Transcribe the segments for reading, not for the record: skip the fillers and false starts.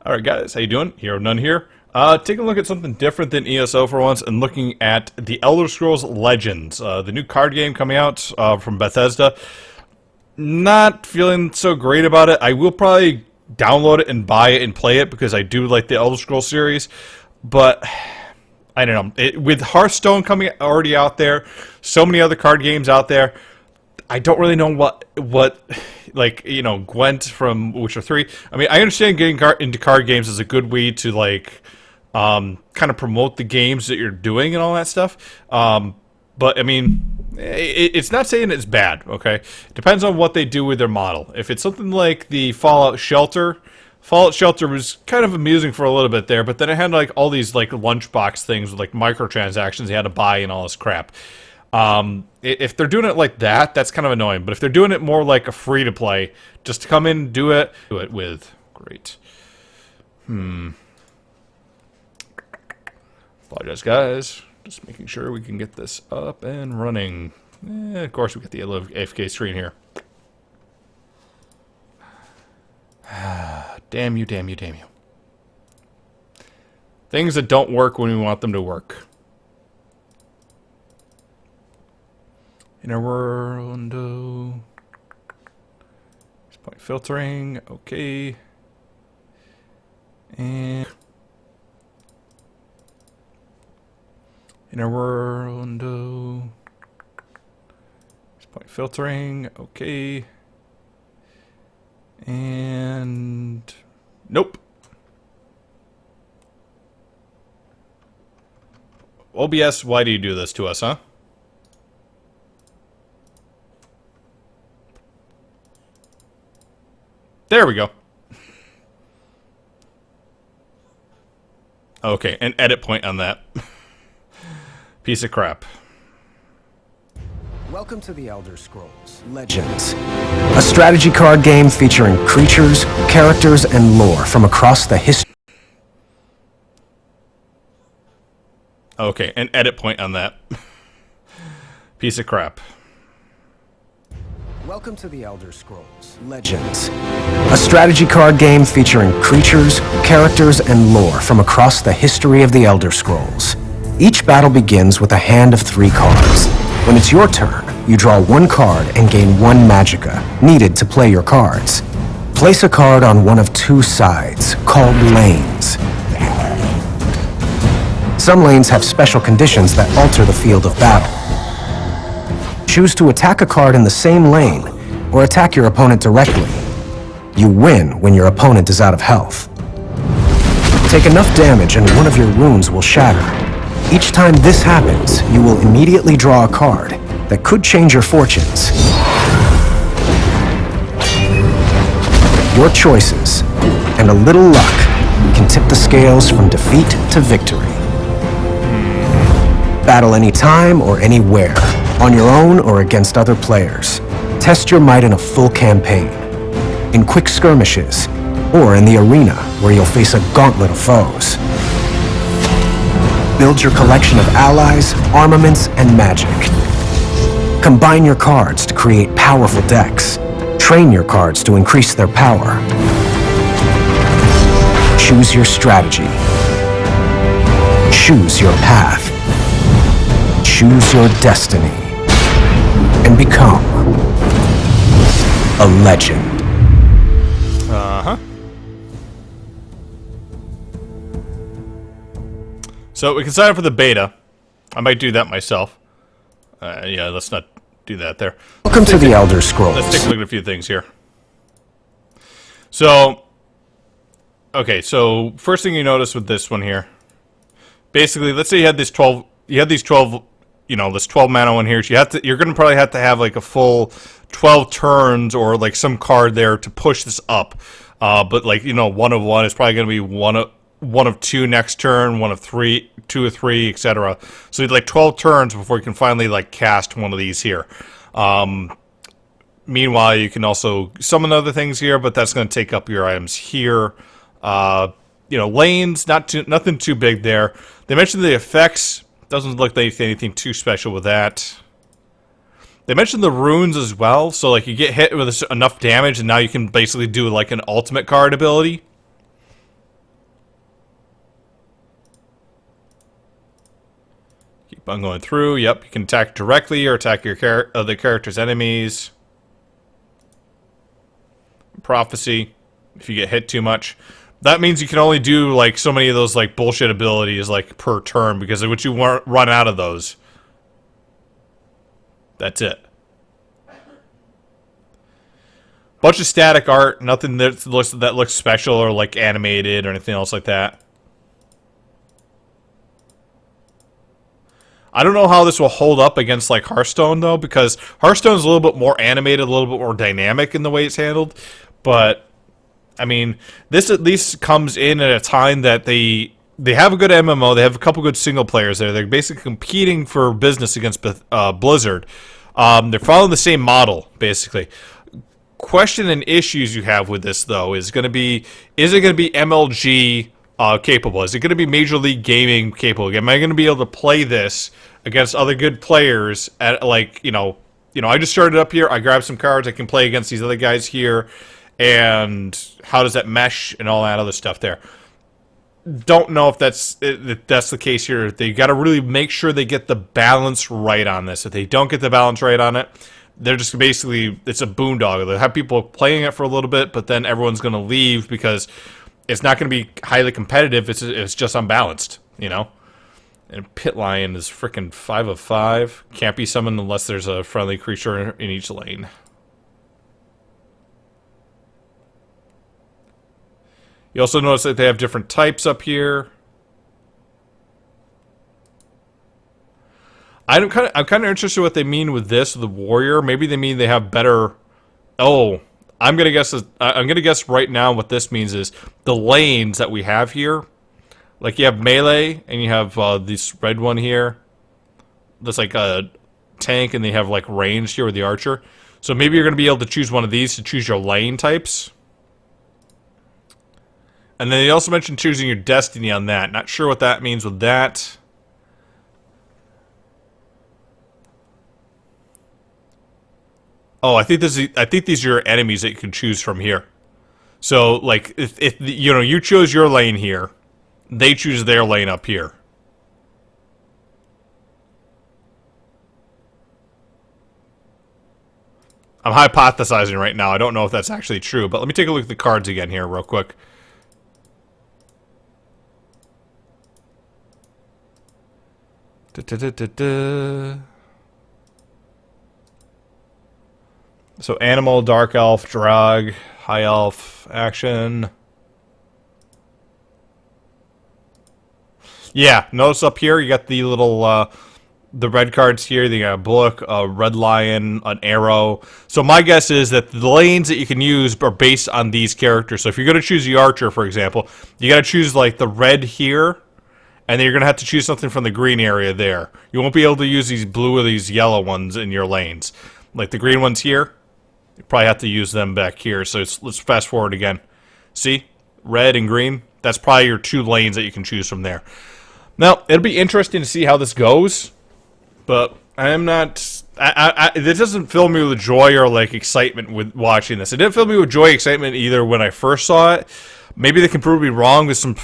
Alright guys, how you doing? Hero None here. Taking a look at something different than ESO for once and looking at The Elder Scrolls Legends, the new card game coming out from Bethesda. Not feeling so great about it. I will probably download it and buy it and play it because I do like the Elder Scrolls series, but I don't know. With Hearthstone coming already out there, so many other card games out there, I don't really know what like, you know, Gwent from Witcher 3. I mean, I understand getting into card games is a good way to, like, kind of promote the games that you're doing and all that stuff. But, I mean, it's not saying it's bad, okay? It depends on what they do with their model. If it's something like the Fallout Shelter was kind of amusing for a little bit there, but then it had, like, all these, like, lunchbox things with, like, microtransactions you had to buy and all this crap. If they're doing it like that, that's kind of annoying. But if they're doing it more like a free-to-play, just to come in and do it with. Great. Apologize, guys. Just making sure we can get this up and running. Of course, we got the AFK screen here. Damn you, damn you, damn you. Things that don't work when we want them to work. Inner world, point filtering, okay. And inner world, point filtering, okay. And nope. OBS, why do you do this to us, huh? There we go. Okay, an edit point on that. Piece of crap. Welcome to The Elder Scrolls Legends, a strategy card game featuring creatures, characters, and lore from across the history. Okay, an edit point on that. Piece of crap. Welcome to The Elder Scrolls Legends, a strategy card game featuring creatures, characters, and lore from across the history of the Elder Scrolls. Each battle begins with a hand of 3 cards. When it's your turn, you draw 1 card and gain 1 magicka, needed to play your cards. Place a card on one of 2 sides, called lanes. Some lanes have special conditions that alter the field of battle. Choose to attack a card in the same lane, or attack your opponent directly. You win when your opponent is out of health. Take enough damage and one of your runes will shatter. Each time this happens, you will immediately draw a card that could change your fortunes. Your choices, and a little luck, can tip the scales from defeat to victory. Battle anytime or anywhere, on your own or against other players. Test your might in a full campaign, in quick skirmishes, or in the arena where you'll face a gauntlet of foes. Build your collection of allies, armaments, and magic. Combine your cards to create powerful decks. Train your cards to increase their power. Choose your strategy. Choose your path. Choose your destiny. And become a legend. Uh-huh. So we can sign up for the beta. I might do that myself. Yeah, let's not do that there. Welcome to The Elder Scrolls. Let's take a look at a few things here. So, okay, so first thing you notice with this one here. Basically, let's say you had this 12, you know, this 12 mana one here. So you're going to probably have to have like a full 12 turns or like some card there to push this up. But like, you know, 1 of 1 is probably going to be one of 2 next turn, 1 of 3, 2 of 3, etc. So you'd like 12 turns before you can finally like cast one of these here. Meanwhile, you can also summon other things here, but that's going to take up your items here. You know, lanes, nothing too big there. They mentioned the effects. Doesn't look like anything too special with that. They mentioned the runes as well, so like you get hit with enough damage and now you can basically do like an ultimate card ability. I'm going through. Yep, you can attack directly or attack your the character's enemies. Prophecy, if you get hit too much. That means you can only do, like, so many of those, like, bullshit abilities, like, per turn, because once you run out of those, that's it. Bunch of static art, nothing that looks special or, like, animated or anything else like that. I don't know how this will hold up against, like, Hearthstone, though, because Hearthstone's a little bit more animated, a little bit more dynamic in the way it's handled, but I mean, this at least comes in at a time that they have a good MMO, they have a couple good single players there. They're basically competing for business against Blizzard. They're following the same model, basically. Question and issues you have with this, though, is it going to be MLG capable? Is it going to be Major League Gaming capable? Am I going to be able to play this against other good players at, like, you know, I just started up here, I grabbed some cards, I can play against these other guys here. And how does that mesh and all that other stuff there? Don't know if that's the case here. They got to really make sure they get the balance right on this. If they don't get the balance right on it, they're just basically, it's a boondoggle. They'll have people playing it for a little bit, but then everyone's going to leave because it's not going to be highly competitive. It's just unbalanced, you know? And Pit Lion is freaking 5 of 5. Can't be summoned unless there's a friendly creature in each lane. You also notice that they have different types up here. I'm kind of interested in what they mean with this, the warrior. Maybe they mean they have better. Oh, I'm gonna guess right now what this means is the lanes that we have here. Like you have melee and you have this red one here. That's like a tank, and they have like range here with the archer. So maybe you're gonna be able to choose one of these to choose your lane types. And then they also mentioned choosing your destiny on that. Not sure what that means with that. Oh, I think these are your enemies that you can choose from here. So, like, if you know, you chose your lane here, they choose their lane up here. I'm hypothesizing right now. I don't know if that's actually true, but let me take a look at the cards again here real quick. So animal, dark elf, drag, high elf, action. Yeah, notice up here you got the little the red cards here. They got a book, a red lion, an arrow. So my guess is that the lanes that you can use are based on these characters. So if you're going to choose the archer, for example, you got to choose like the red here. And then you're going to have to choose something from the green area there. You won't be able to use these blue or these yellow ones in your lanes. Like the green ones here, you probably have to use them back here. So let's fast forward again. See? Red and green. That's probably your two lanes that you can choose from there. Now, it'll be interesting to see how this goes. But I'm not... this doesn't fill me with joy or like excitement with watching this. It didn't fill me with joy or excitement either when I first saw it. Maybe they can prove me wrong with some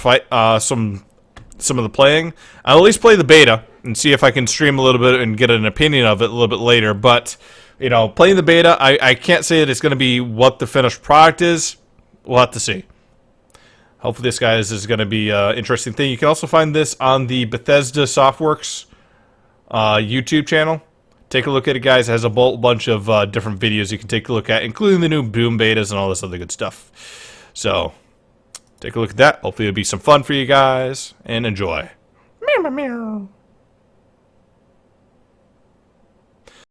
of the playing. I'll at least play the beta and see if I can stream a little bit and get an opinion of it a little bit later. But, you know, playing the beta, I can't say that it's going to be what the finished product is. We'll have to see. Hopefully this, guys, is going to be an interesting thing. You can also find this on the Bethesda Softworks YouTube channel. Take a look at it, guys. It has a bunch of different videos you can take a look at, including the new Boom betas and all this other good stuff. So... take a look at that. Hopefully it'll be some fun for you guys, and enjoy. Meow, meow, meow.